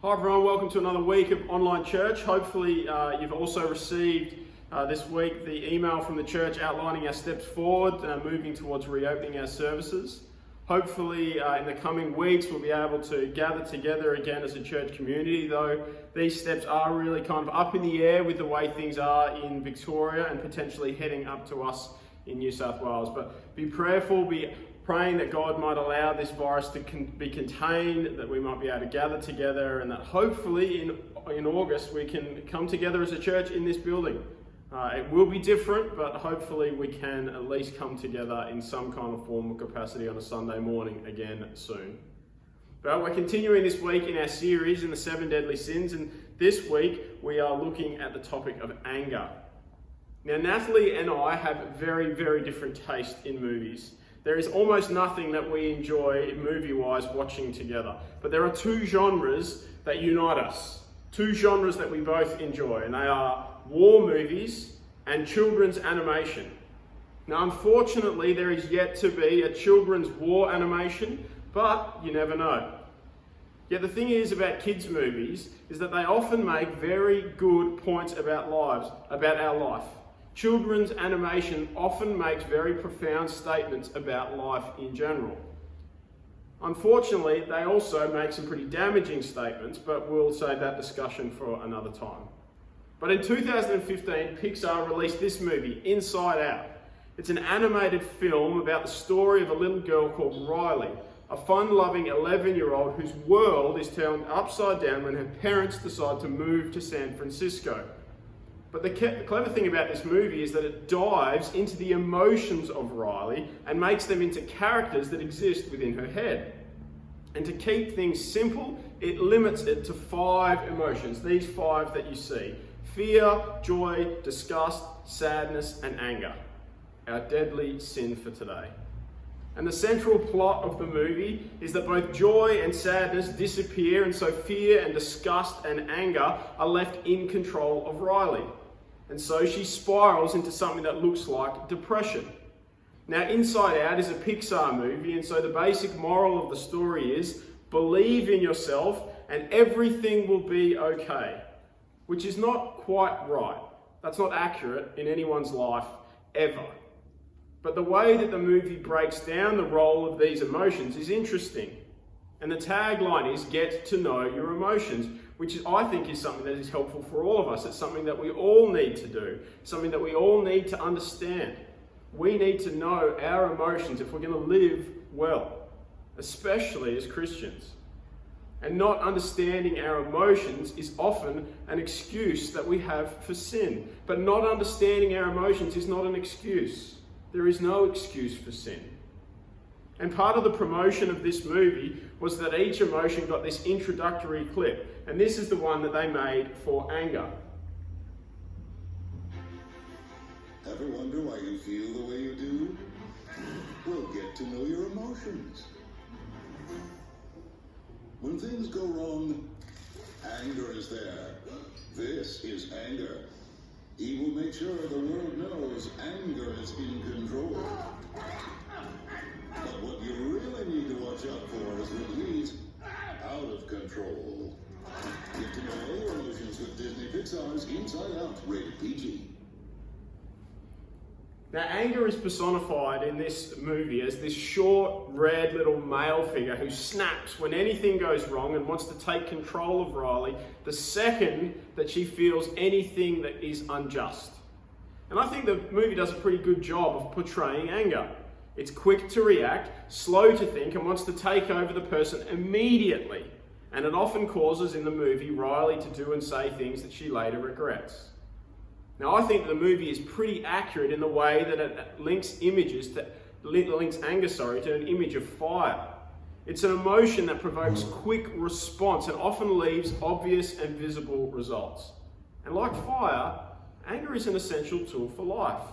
Hi everyone, welcome to another week of online church. Hopefully you've also received this week the email from the church outlining our steps forward, moving towards reopening our services. Hopefully in the coming weeks we'll be able to gather together again as a church community, though these steps are really kind of up in the air with the way things are in Victoria and potentially heading up to us in New South Wales. But be prayerful, be praying that God might allow this virus to be contained, that we might be able to gather together, and that hopefully in August we can come together as a church in this building. It will be different, but hopefully we can at least come together in some kind of form or capacity on a Sunday morning again soon. But we're continuing this week in our series in the 7 deadly sins, and this week we are looking at the topic of anger. Now, Natalie and I have very, very different taste in movies. There is almost nothing that we enjoy movie-wise watching together. But there are two genres that unite us. Two genres that we both enjoy, and they are war movies and children's animation. Now, unfortunately, there is yet to be a children's war animation, but you never know. Yet the thing is about kids' movies is that they often make very good points about our life. Children's animation often makes very profound statements about life in general. Unfortunately, they also make some pretty damaging statements, but we'll save that discussion for another time. But in 2015, Pixar released this movie, Inside Out. It's an animated film about the story of a little girl called Riley, a fun-loving 11-year-old whose world is turned upside down when her parents decide to move to San Francisco. But the clever thing about this movie is that it dives into the emotions of Riley and makes them into characters that exist within her head. And to keep things simple, it limits it to 5 emotions, these 5 that you see: fear, joy, disgust, sadness, and anger. Our deadly sin for today. And the central plot of the movie is that both joy and sadness disappear, and so fear and disgust and anger are left in control of Riley. And so she spirals into something that looks like depression. Now, Inside Out is a Pixar movie, and so the basic moral of the story is believe in yourself and everything will be okay, which is not quite right. That's not accurate in anyone's life ever. But the way that the movie breaks down the role of these emotions is interesting. And the tagline is get to know your emotions, which I think is something that is helpful for all of us. It's something that we all need to do, something that we all need to understand. We need to know our emotions if we're going to live well, especially as Christians. And not understanding our emotions is often an excuse that we have for sin. But not understanding our emotions is not an excuse. There is no excuse for sin. And part of the promotion of this movie was that each emotion got this introductory clip. And this is the one that they made for anger. Ever wonder why you feel the way you do? Well, get to know your emotions. When things go wrong, anger is there. This is anger. He will make sure the world knows anger is in control. But what you really need to watch out for is when he's out of control. Get to know all your emotions with Disney Pixar's Inside Out, rated PG. Now, anger is personified in this movie as this short, red little male figure who snaps when anything goes wrong and wants to take control of Riley the second that she feels anything that is unjust. And I think the movie does a pretty good job of portraying anger. It's quick to react, slow to think, and wants to take over the person immediately. And it often causes in the movie Riley to do and say things that she later regrets. Now, I think the movie is pretty accurate in the way that it links anger to an image of fire. It's an emotion that provokes quick response and often leaves obvious and visible results. And like fire, anger is an essential tool for life.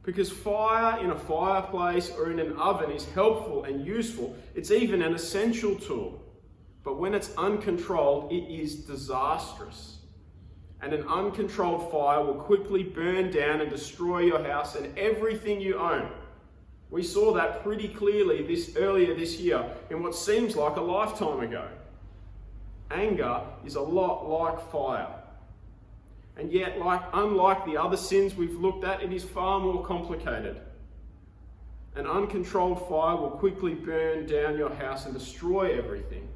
Because fire in a fireplace or in an oven is helpful and useful. It's even an essential tool. But when it's uncontrolled, it is disastrous. And an uncontrolled fire will quickly burn down and destroy your house and everything you own. We saw that pretty clearly earlier this year in what seems like a lifetime ago. anger is a lot like fire. And yet, unlike the other sins we've looked at, it is far more complicated. An uncontrolled fire will quickly burn down your house and destroy everything.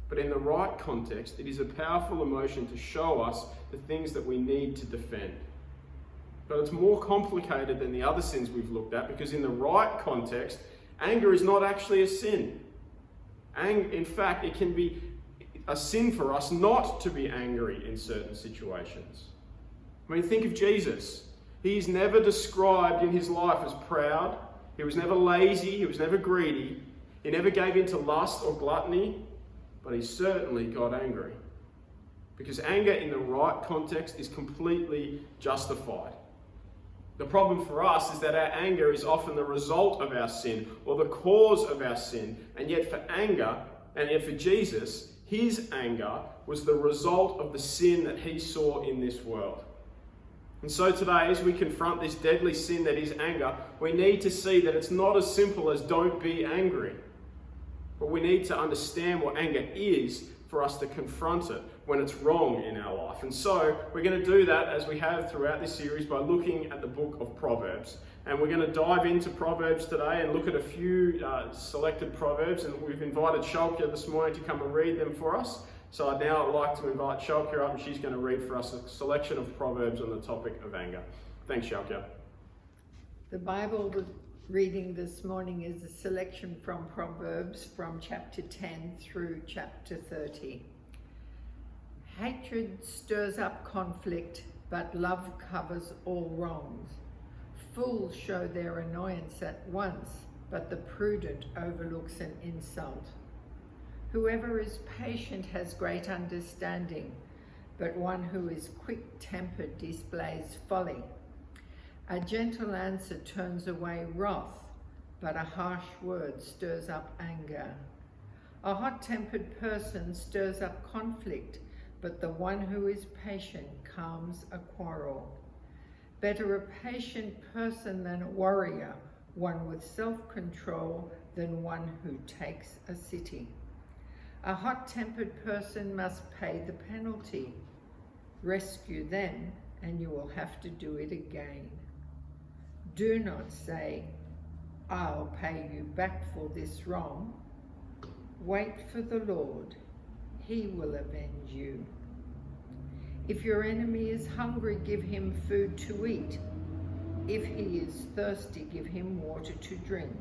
But in the right context, it is a powerful emotion to show us the things that we need to defend. But it's more complicated than the other sins we've looked at, because in the right context, anger is not actually a sin. In fact, it can be a sin for us not to be angry in certain situations. I mean, think of Jesus. He's never described in his life as proud. He was never lazy. He was never greedy. He never gave in to lust or gluttony. But he certainly got angry. Because anger in the right context is completely justified. The problem for us is that our anger is often the result of our sin or the cause of our sin. And yet for Jesus, his anger was the result of the sin that he saw in this world. And so today, as we confront this deadly sin that is anger, we need to see that it's not as simple as don't be angry. But we need to understand what anger is for us to confront it when it's wrong in our life. And so we're going to do that, as we have throughout this series, by looking at the book of Proverbs. And we're going to dive into Proverbs today and look at a few selected Proverbs. And we've invited Shalkia this morning to come and read them for us. So I'd now like to invite Shalkia up, and she's going to read for us a selection of Proverbs on the topic of anger. Thanks, Shalkia. The Bible reading this morning is a selection from Proverbs from chapter 10 through chapter 30. Hatred stirs up conflict, but love covers all wrongs. Fools show their annoyance at once, but the prudent overlooks an insult. Whoever is patient has great understanding, but one who is quick-tempered displays folly. A gentle answer turns away wrath, but a harsh word stirs up anger. A hot-tempered person stirs up conflict, but the one who is patient calms a quarrel. Better a patient person than a warrior, one with self-control than one who takes a city. A hot-tempered person must pay the penalty. Rescue them, and you will have to do it again. Do not say, I'll pay you back for this wrong. Wait for the Lord. He will avenge you. If your enemy is hungry, give him food to eat. If he is thirsty, give him water to drink.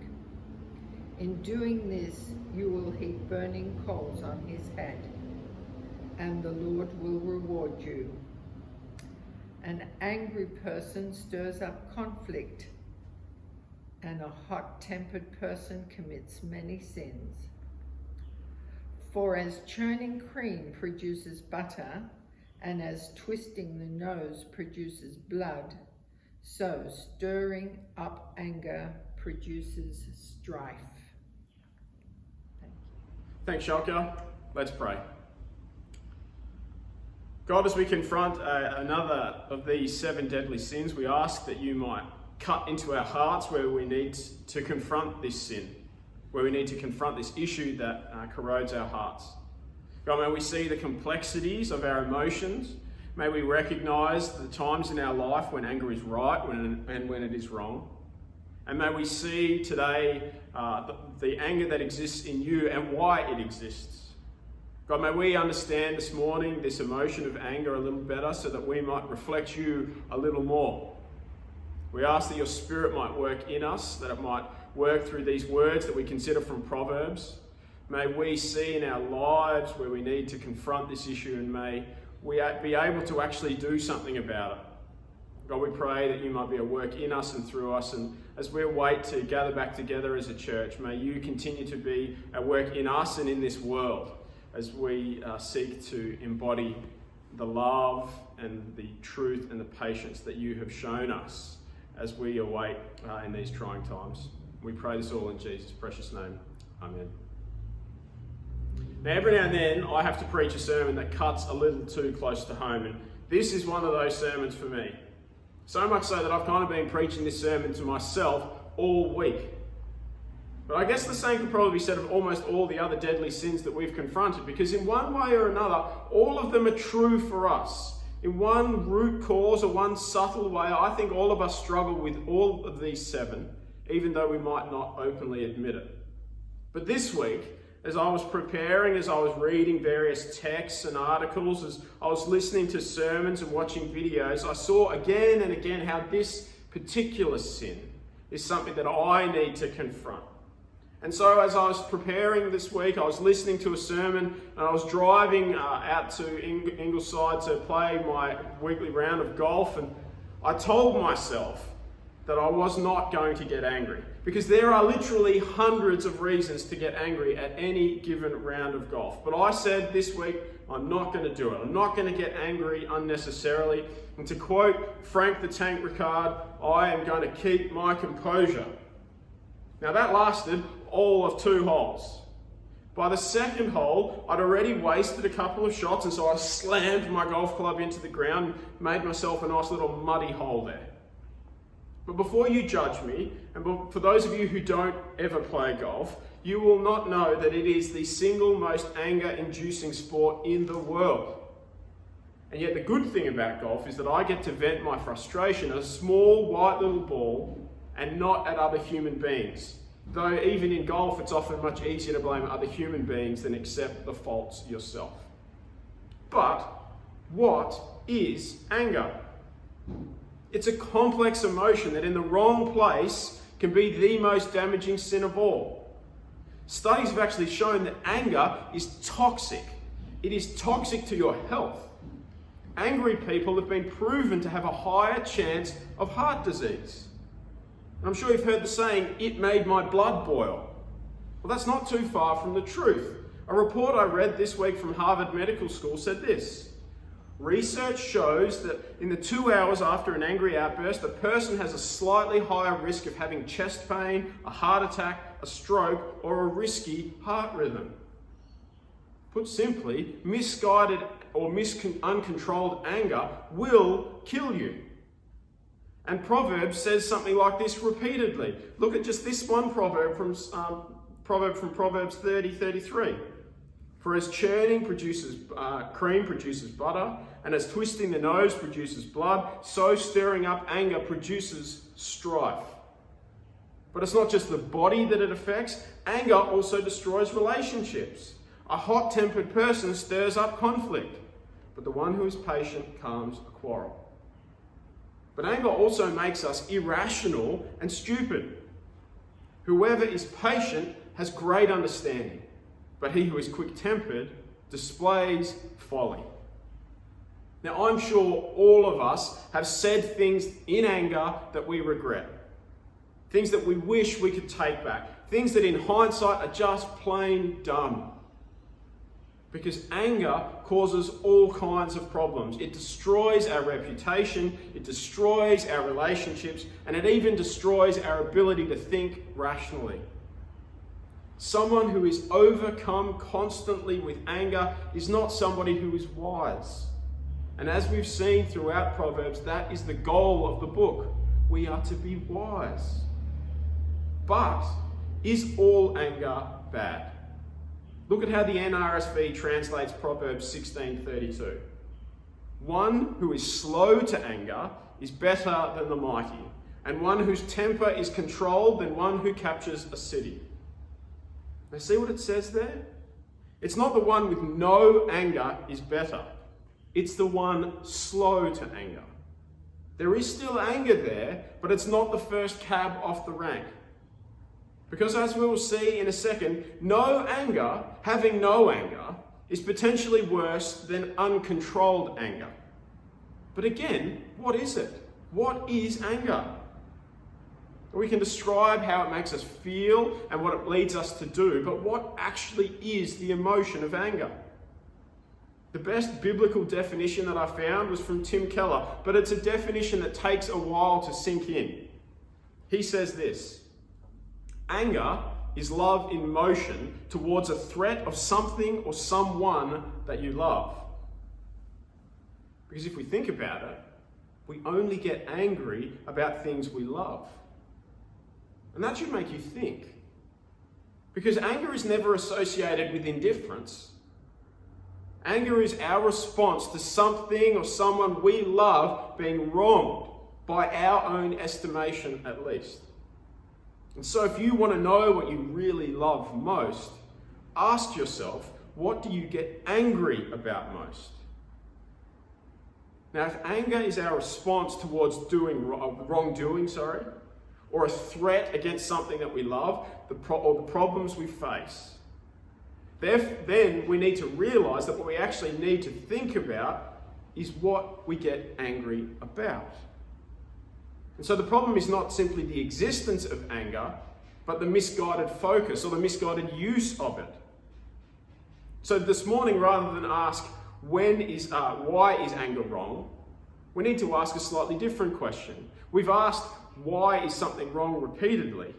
In doing this, you will heap burning coals on his head, and the Lord will reward you. An angry person stirs up conflict, and a hot-tempered person commits many sins. For as churning cream produces butter, and as twisting the nose produces blood, so stirring up anger produces strife. Thanks, Shalka. Let's pray. God, as we confront another of these 7 deadly sins, we ask that you might cut into our hearts where we need to confront this sin, where we need to confront this issue that corrodes our hearts. God, may we see the complexities of our emotions. May we recognize the times in our life when anger is right and when it is wrong. And may we see today the anger that exists in you and why it exists. God, may we understand this morning this emotion of anger a little better so that we might reflect you a little more. We ask that your Spirit might work in us, that it might work through these words that we consider from Proverbs. May we see in our lives where we need to confront this issue, and may we be able to actually do something about it. God, we pray that you might be at work in us and through us, and as we wait to gather back together as a church, may you continue to be at work in us and in this world as we seek to embody the love and the truth and the patience that you have shown us as we await in these trying times. We pray this all in Jesus' precious name. Amen. Now, every now and then, I have to preach a sermon that cuts a little too close to home, and this is one of those sermons for me. So much so that I've kind of been preaching this sermon to myself all week. But I guess the same could probably be said of almost all the other deadly sins that we've confronted, because in one way or another, all of them are true for us. In one root cause or one subtle way, I think all of us struggle with all of these 7, even though we might not openly admit it. But this week, as I was preparing, as I was reading various texts and articles, as I was listening to sermons and watching videos, I saw again and again how this particular sin is something that I need to confront. And so as I was preparing this week, I was listening to a sermon and I was driving out to Ingleside to play my weekly round of golf, and I told myself that I was not going to get angry, because there are literally hundreds of reasons to get angry at any given round of golf. But I said this week, I'm not going to do it. I'm not going to get angry unnecessarily. And to quote Frank the Tank Ricard, I am going to keep my composure. Now that lasted all of 2 holes. By the second hole, I'd already wasted a couple of shots, and so I slammed my golf club into the ground and made myself a nice little muddy hole there. But before you judge me, and for those of you who don't ever play golf, you will not know that it is the single most anger-inducing sport in the world. And yet the good thing about golf is that I get to vent my frustration at a small white little ball and not at other human beings. Though even in golf, it's often much easier to blame other human beings than accept the faults yourself. But what is anger? It's a complex emotion that in the wrong place can be the most damaging sin of all. Studies have actually shown that anger is toxic. It is toxic to your health. Angry people have been proven to have a higher chance of heart disease. I'm sure you've heard the saying, "It made my blood boil." Well, that's not too far from the truth. A report I read this week from Harvard Medical School said this: research shows that in the 2 hours after an angry outburst, a person has a slightly higher risk of having chest pain, a heart attack, a stroke, or a risky heart rhythm. Put simply, misguided or uncontrolled anger will kill you. And Proverbs says something like this repeatedly. Look at just this one proverb from Proverbs 30:33. For as churning produces cream produces butter, and as twisting the nose produces blood, so stirring up anger produces strife. But it's not just the body that it affects. Anger also destroys relationships. A hot-tempered person stirs up conflict, but the one who is patient calms a quarrel. But anger also makes us irrational and stupid. Whoever is patient has great understanding, but he who is quick-tempered displays folly. Now, I'm sure all of us have said things in anger that we regret. Things that we wish we could take back. Things that in hindsight are just plain dumb. Because anger causes all kinds of problems. It destroys our reputation, it destroys our relationships, and it even destroys our ability to think rationally. Someone who is overcome constantly with anger is not somebody who is wise. And as we've seen throughout Proverbs, that is the goal of the book. We are to be wise. But is all anger bad? Look at how the NRSV translates Proverbs 16:32. One who is slow to anger is better than the mighty, and one whose temper is controlled than one who captures a city. Now see what it says there? It's not the one with no anger is better. It's the one slow to anger. There is still anger there, but it's not the first cab off the rank. Because as we will see in a second, having no anger, is potentially worse than uncontrolled anger. But again, what is it? What is anger? We can describe how it makes us feel and what it leads us to do, but what actually is the emotion of anger? The best biblical definition that I found was from Tim Keller, but it's a definition that takes a while to sink in. He says this: anger is love in motion towards a threat of something or someone that you love. Because if we think about it, we only get angry about things we love. And that should make you think. Because anger is never associated with indifference. Anger is our response to something or someone we love being wronged, by our own estimation at least. And so if you want to know what you really love most, ask yourself, what do you get angry about most? Now, if anger is our response towards wrongdoing, or a threat against something that we love, or the problems we face, then we need to realize that what we actually need to think about is what we get angry about. And so the problem is not simply the existence of anger, but the misguided focus or the misguided use of it. So this morning, rather than ask why is anger wrong, we need to ask a slightly different question. We've asked why is something wrong repeatedly,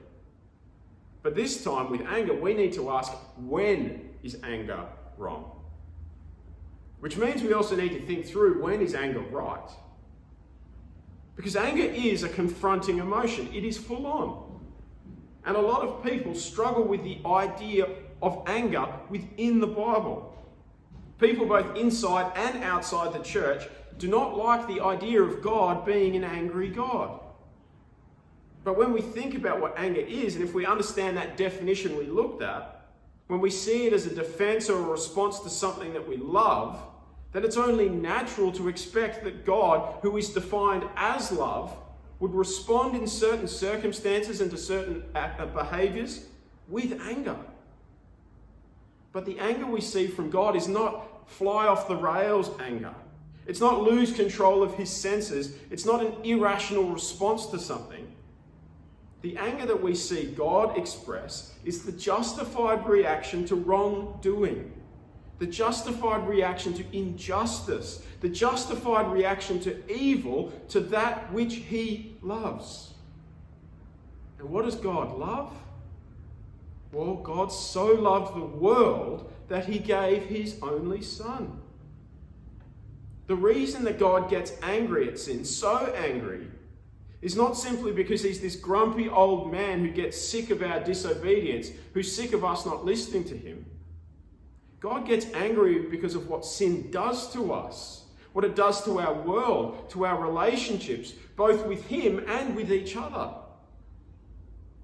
but this time with anger we need to ask when is anger wrong? Which means we also need to think through, when is anger right? Because anger is a confronting emotion. It is full on. And a lot of people struggle with the idea of anger within the Bible. People both inside and outside the church do not like the idea of God being an angry God. But when we think about what anger is, and if we understand that definition we looked at, when we see it as a defense or a response to something that we love, then it's only natural to expect that God, who is defined as love, would respond in certain circumstances and to certain behaviors with anger. But the anger we see from God is not fly off the rails anger. It's not lose control of his senses. It's not an irrational response to something. The anger that we see God express is the justified reaction to wrongdoing, the justified reaction to injustice, the justified reaction to evil, to that which he loves. And what does God love? Well, God so loved the world that he gave his only Son. The reason that God gets angry at sin, so angry, is not simply because he's this grumpy old man who gets sick of our disobedience, who's sick of us not listening to him. God gets angry because of what sin does to us, what it does to our world, to our relationships, both with him and with each other.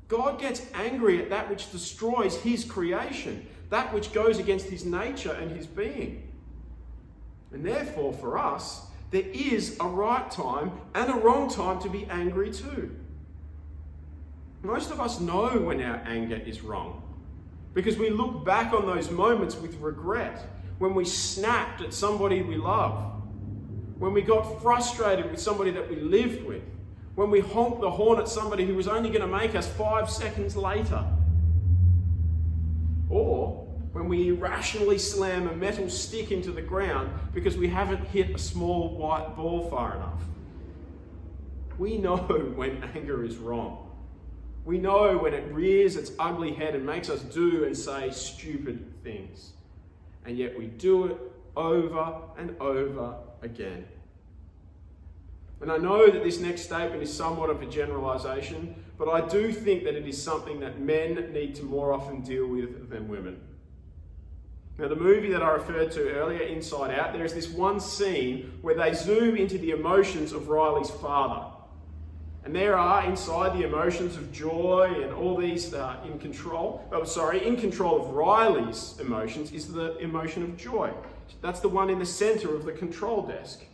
God gets angry at that which destroys his creation, that which goes against his nature and his being. And therefore, for us, there is a right time and a wrong time to be angry too. Most of us know when our anger is wrong, because we look back on those moments with regret, when we snapped at somebody we love, when we got frustrated with somebody that we lived with, when we honked the horn at somebody who was only going to make us 5 seconds later, or when we irrationally slam a metal stick into the ground because we haven't hit a small white ball far enough. We know when anger is wrong. We know when it rears its ugly head and makes us do and say stupid things. And yet we do it over and over again. And I know that this next statement is somewhat of a generalization, but I do think that it is something that men need to more often deal with than women. Now, the movie that I referred to earlier, Inside Out, there is this one scene where they zoom into the emotions of Riley's father. And there are, inside the emotions of joy and all these in control of Riley's emotions is the emotion of joy. That's the one in the center of the control desk.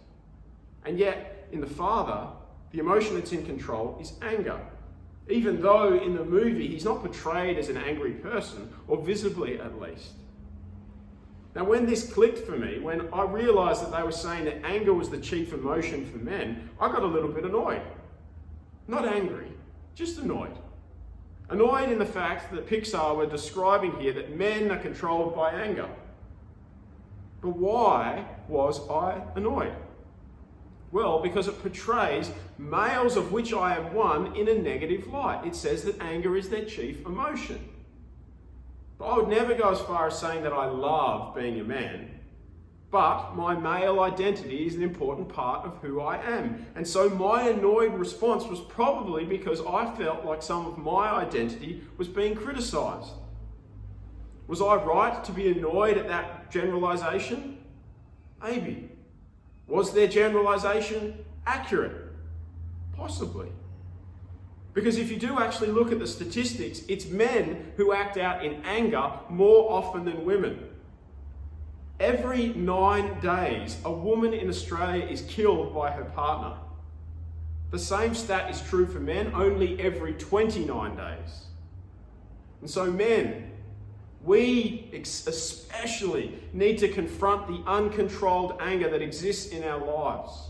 And yet, in the father, the emotion that's in control is anger. Even though in the movie he's not portrayed as an angry person, or visibly at least. Now, when this clicked for me, when I realized that they were saying that anger was the chief emotion for men, I got a little bit annoyed. Not angry, just annoyed. Annoyed in the fact that Pixar were describing here that men are controlled by anger. But why was I annoyed? Well, because it portrays males, of which I am one, in a negative light. It says that anger is their chief emotion. But I would never go as far as saying that I love being a man. But my male identity is an important part of who I am. And so my annoyed response was probably because I felt like some of my identity was being criticised. Was I right to be annoyed at that generalization? Maybe. Was their generalization accurate? Possibly. Because if you do actually look at the statistics, it's men who act out in anger more often than women. Every 9 days, a woman in Australia is killed by her partner. The same stat is true for men, only every 29 days. And so men, we especially need to confront the uncontrolled anger that exists in our lives.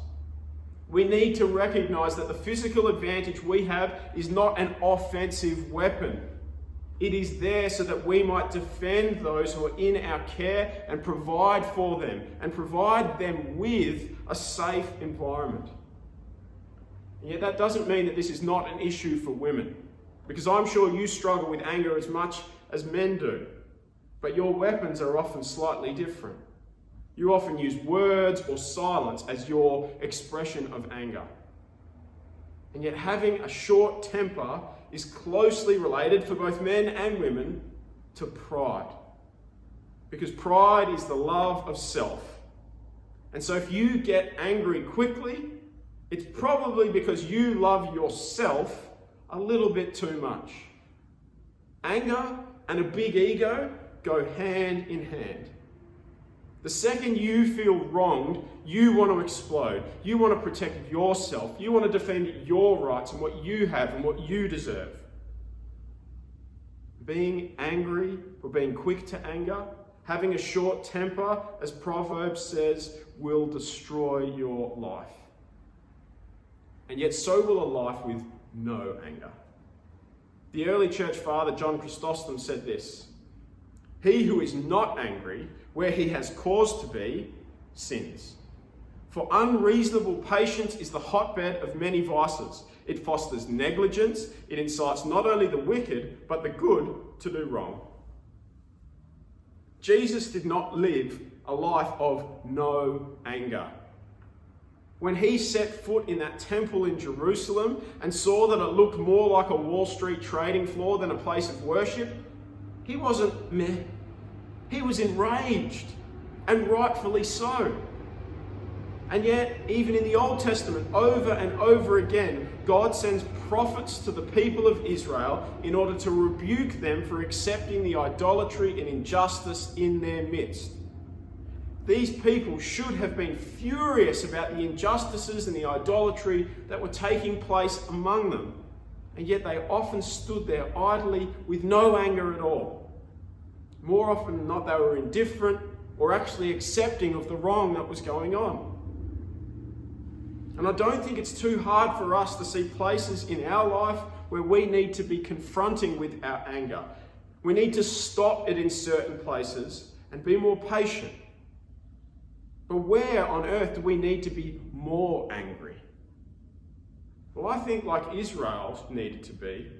We need to recognize that the physical advantage we have is not an offensive weapon. It is there so that we might defend those who are in our care and provide for them and provide them with a safe environment. And yet that doesn't mean that this is not an issue for women, because I'm sure you struggle with anger as much as men do, but your weapons are often slightly different. You often use words or silence as your expression of anger. And yet having a short temper is closely related for both men and women to pride. Because pride is the love of self. And so if you get angry quickly, it's probably because you love yourself a little bit too much. Anger and a big ego go hand in hand. The second you feel wronged, you want to explode. You want to protect yourself. You want to defend your rights and what you have and what you deserve. Being angry or being quick to anger, having a short temper, as Proverbs says, will destroy your life. And yet so will a life with no anger. The early church father, John Chrysostom, said this: "He who is not angry where he has cause to be, sins. For unreasonable patience is the hotbed of many vices. It fosters negligence. It incites not only the wicked, but the good to do wrong." Jesus did not live a life of no anger. When he set foot in that temple in Jerusalem and saw that it looked more like a Wall Street trading floor than a place of worship, he wasn't meh. He was enraged, and rightfully so. And yet, even in the Old Testament, over and over again, God sends prophets to the people of Israel in order to rebuke them for accepting the idolatry and injustice in their midst. These people should have been furious about the injustices and the idolatry that were taking place among them. And yet they often stood there idly with no anger at all. More often than not, they were indifferent or actually accepting of the wrong that was going on. And I don't think it's too hard for us to see places in our life where we need to be confronting with our anger. We need to stop it in certain places and be more patient. But where on earth do we need to be more angry? Well, I think like Israel needed to be.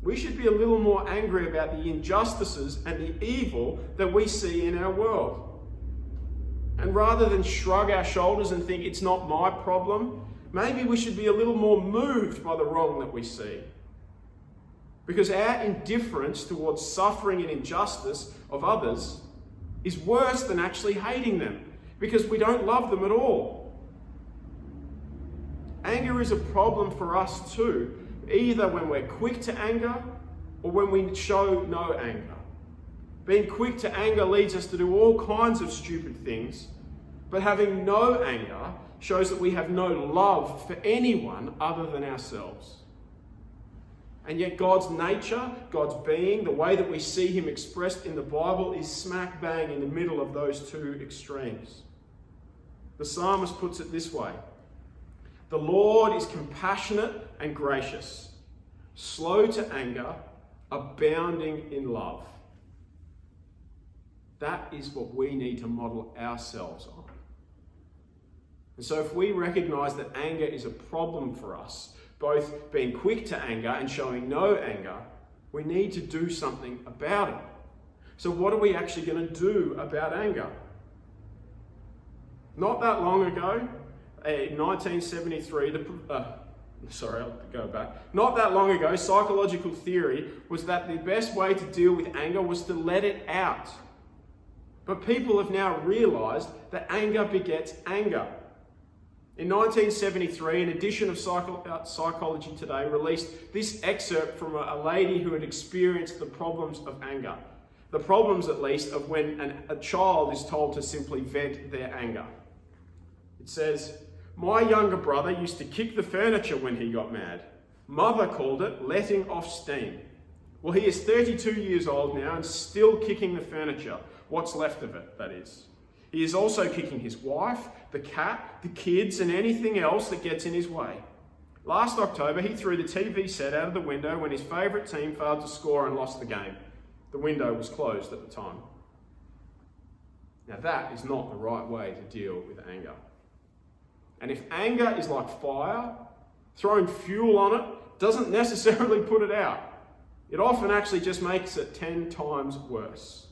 We should be a little more angry about the injustices and the evil that we see in our world. And rather than shrug our shoulders and think it's not my problem, maybe we should be a little more moved by the wrong that we see. Because our indifference towards suffering and injustice of others is worse than actually hating them, because we don't love them at all. Anger is a problem for us too, either when we're quick to anger or when we show no anger. Being quick to anger leads us to do all kinds of stupid things, but having no anger shows that we have no love for anyone other than ourselves. And yet God's nature, God's being, the way that we see him expressed in the Bible is smack bang in the middle of those two extremes. The psalmist puts it this way: "The Lord is compassionate and gracious, slow to anger, abounding in love." That is what we need to model ourselves on. And so if we recognize that anger is a problem for us, both being quick to anger and showing no anger, we need to do something about it. So what are we actually going to do about anger? Not that long ago, in 1973, Sorry, I'll go back. Not that long ago, psychological theory was that the best way to deal with anger was to let it out. But people have now realized that anger begets anger. In 1973, an edition of Psychology Today released this excerpt from a lady who had experienced the problems of anger. The problems, at least, of when a child is told to simply vent their anger. It says, "My younger brother used to kick the furniture when he got mad. Mother called it letting off steam. Well, he is 32 years old now and still kicking the furniture. What's left of it, that is. He is also kicking his wife, the cat, the kids, and anything else that gets in his way. Last October, he threw the TV set out of the window when his favourite team failed to score and lost the game. The window was closed at the time." Now that is not the right way to deal with anger. And if anger is like fire, throwing fuel on it doesn't necessarily put it out. It often actually just makes it 10 times worse.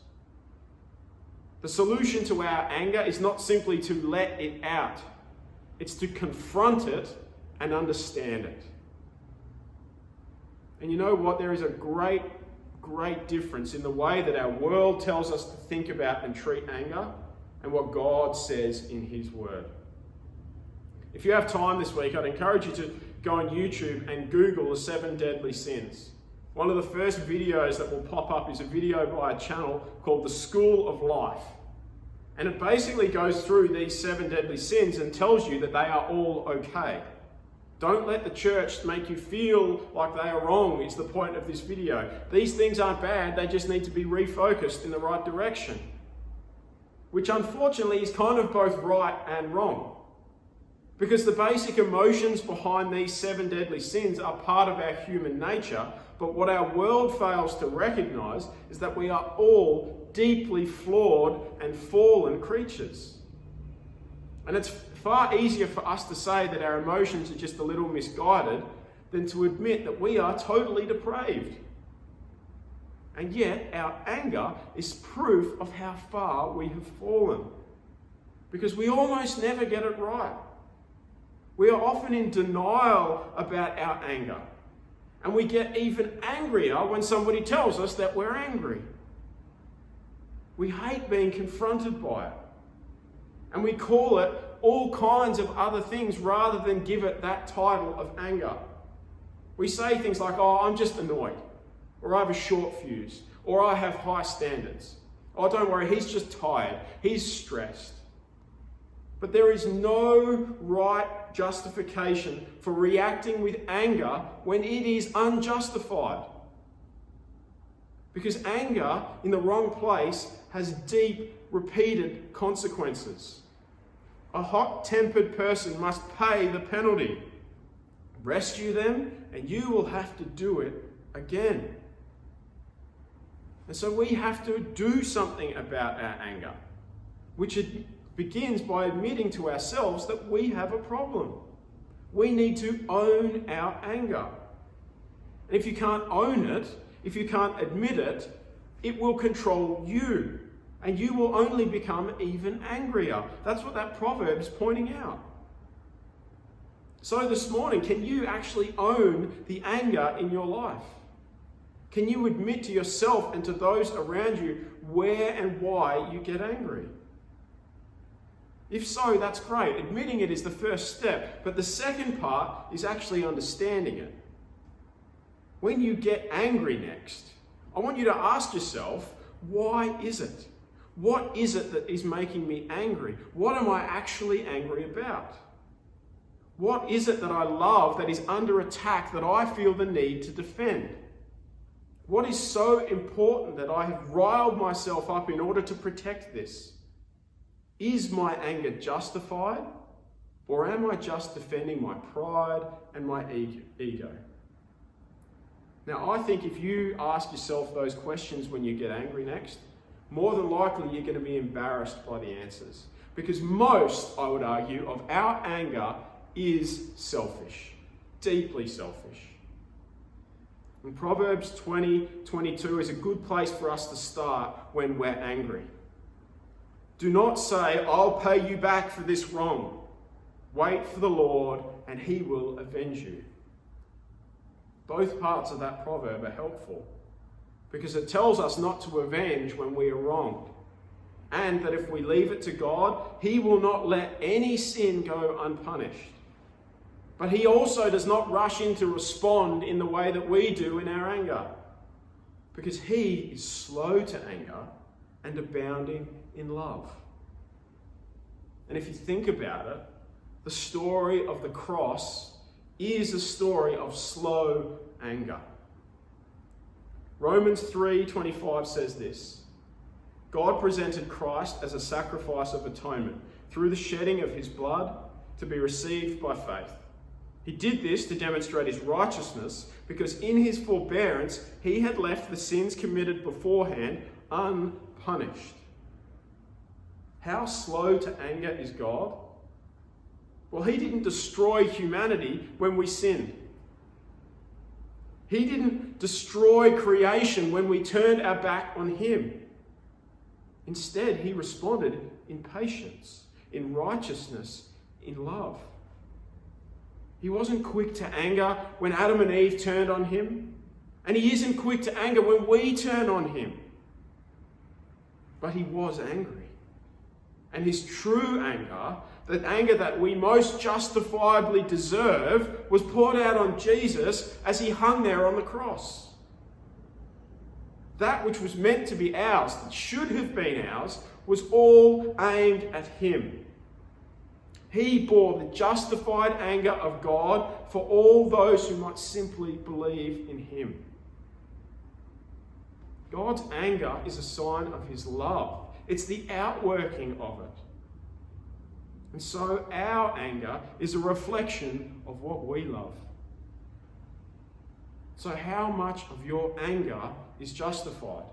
The solution to our anger is not simply to let it out. It's to confront it and understand it. And you know what? There is a great difference in the way that our world tells us to think about and treat anger and what God says in His Word. If you have time this week, I'd encourage you to go on YouTube and Google the 7 deadly sins. One of the first videos that will pop up is a video by a channel called The School of Life. And it basically goes through these 7 deadly sins and tells you that they are all okay. Don't let the church make you feel like they are wrong, is the point of this video. These things aren't bad, they just need to be refocused in the right direction. Which unfortunately is kind of both right and wrong. Because the basic emotions behind these 7 deadly sins are part of our human nature, but what our world fails to recognize is that we are all deeply flawed and fallen creatures. And it's far easier for us to say that our emotions are just a little misguided than to admit that we are totally depraved. And yet, our anger is proof of how far we have fallen. Because we almost never get it right. We are often in denial about our anger. And we get even angrier when somebody tells us that we're angry. We hate being confronted by it. And we call it all kinds of other things rather than give it that title of anger. We say things like, "Oh, I'm just annoyed," or "I have a short fuse," or "I have high standards." "Oh, don't worry, he's just tired, he's stressed." But there is no right justification for reacting with anger when it is unjustified. Because anger in the wrong place has deep, repeated consequences. A hot-tempered person must pay the penalty. Rescue them, and you will have to do it again. And so we have to do something about our anger, which it begins by admitting to ourselves that we have a problem. We need to own our anger. And if you can't own it, if you can't admit it, it will control you. And you will only become even angrier. That's what that Proverbs is pointing out. So this morning, can you actually own the anger in your life? Can you admit to yourself and to those around you where and why you get angry? If so, that's great. Admitting it is the first step. But the second part is actually understanding it. When you get angry next, I want you to ask yourself, why is it? What is it that is making me angry? What am I actually angry about? What is it that I love that is under attack that I feel the need to defend? What is so important that I have riled myself up in order to protect this? Is my anger justified, or am I just defending my pride and my ego? Now, I think if you ask yourself those questions when you get angry next, more than likely you're going to be embarrassed by the answers. Because most, I would argue, of our anger is selfish, deeply selfish. And Proverbs 20:22 is a good place for us to start when we're angry. Do not say, "I'll pay you back for this wrong." Wait for the Lord and He will avenge you. Both parts of that proverb are helpful because it tells us not to avenge when we are wronged, and that if we leave it to God, he will not let any sin go unpunished. But he also does not rush in to respond in the way that we do in our anger, because he is slow to anger and abounding in love. And if you think about it, the story of the cross is a story of slow anger. Romans 3:25 says this: God presented Christ as a sacrifice of atonement through the shedding of his blood to be received by faith. He did this to demonstrate his righteousness because in his forbearance he had left the sins committed beforehand unpunished. How slow to anger is God? Well, he didn't destroy humanity when we sinned. He didn't destroy creation when we turned our back on him. Instead, he responded in patience, in righteousness, in love. He wasn't quick to anger when Adam and Eve turned on him, and he isn't quick to anger when we turn on him. But he was angry. And his true anger, the anger that we most justifiably deserve, was poured out on Jesus as he hung there on the cross. That which was meant to be ours, that should have been ours, was all aimed at him. He bore the justified anger of God for all those who might simply believe in him. God's anger is a sign of his love. It's the outworking of it. And so our anger is a reflection of what we love. So how much of your anger is justified?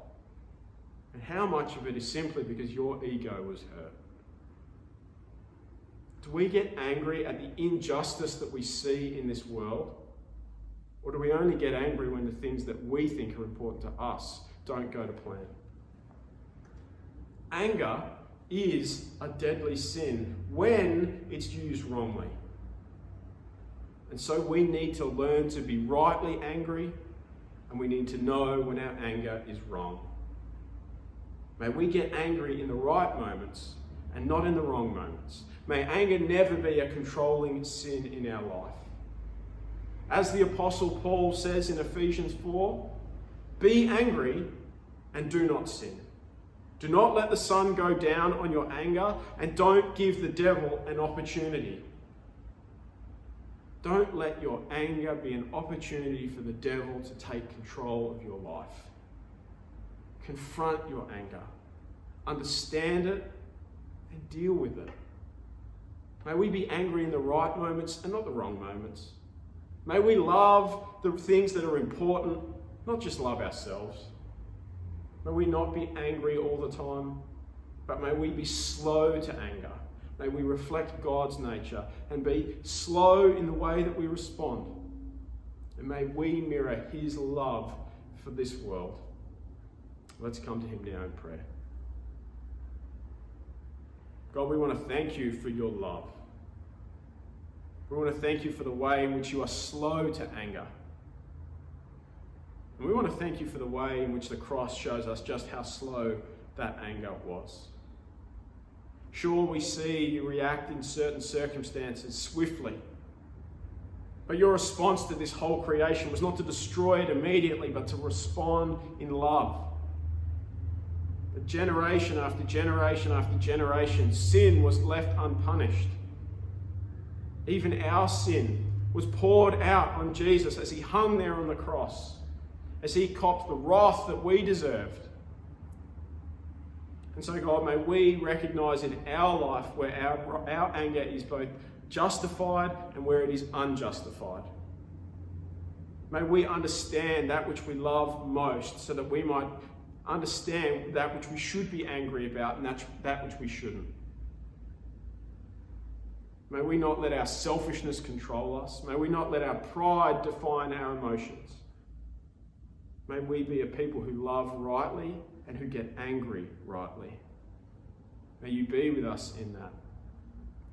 And how much of it is simply because your ego was hurt? Do we get angry at the injustice that we see in this world? Or do we only get angry when the things that we think are important to us don't go to plan? Anger is a deadly sin when it's used wrongly. And so we need to learn to be rightly angry, and we need to know when our anger is wrong. May we get angry in the right moments and not in the wrong moments. May anger never be a controlling sin in our life. As the Apostle Paul says in Ephesians 4, be angry and do not sin. Do not let the sun go down on your anger, and don't give the devil an opportunity. Don't let your anger be an opportunity for the devil to take control of your life. Confront your anger. Understand it and deal with it. May we be angry in the right moments and not the wrong moments. May we love the things that are important, not just love ourselves. May we not be angry all the time, but may we be slow to anger. May we reflect God's nature and be slow in the way that we respond. And may we mirror his love for this world. Let's come to him now in prayer. God, we want to thank you for your love. We want to thank you for the way in which you are slow to anger. And we want to thank you for the way in which the cross shows us just how slow that anger was. Sure, we see you react in certain circumstances swiftly, but your response to this whole creation was not to destroy it immediately, but to respond in love. But generation after generation after generation, sin was left unpunished. Even our sin was poured out on Jesus as he hung there on the cross, as he copped the wrath that we deserved. And so, God, may we recognize in our life where our anger is both justified and where it is unjustified. May we understand that which we love most so that we might understand that which we should be angry about and that which we shouldn't. May we not let our selfishness control us. May we not let our pride define our emotions. May we be a people who love rightly and who get angry rightly. May you be with us in that.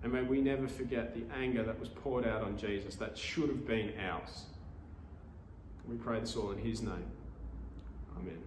And may we never forget the anger that was poured out on Jesus that should have been ours. We pray this all in his name. Amen.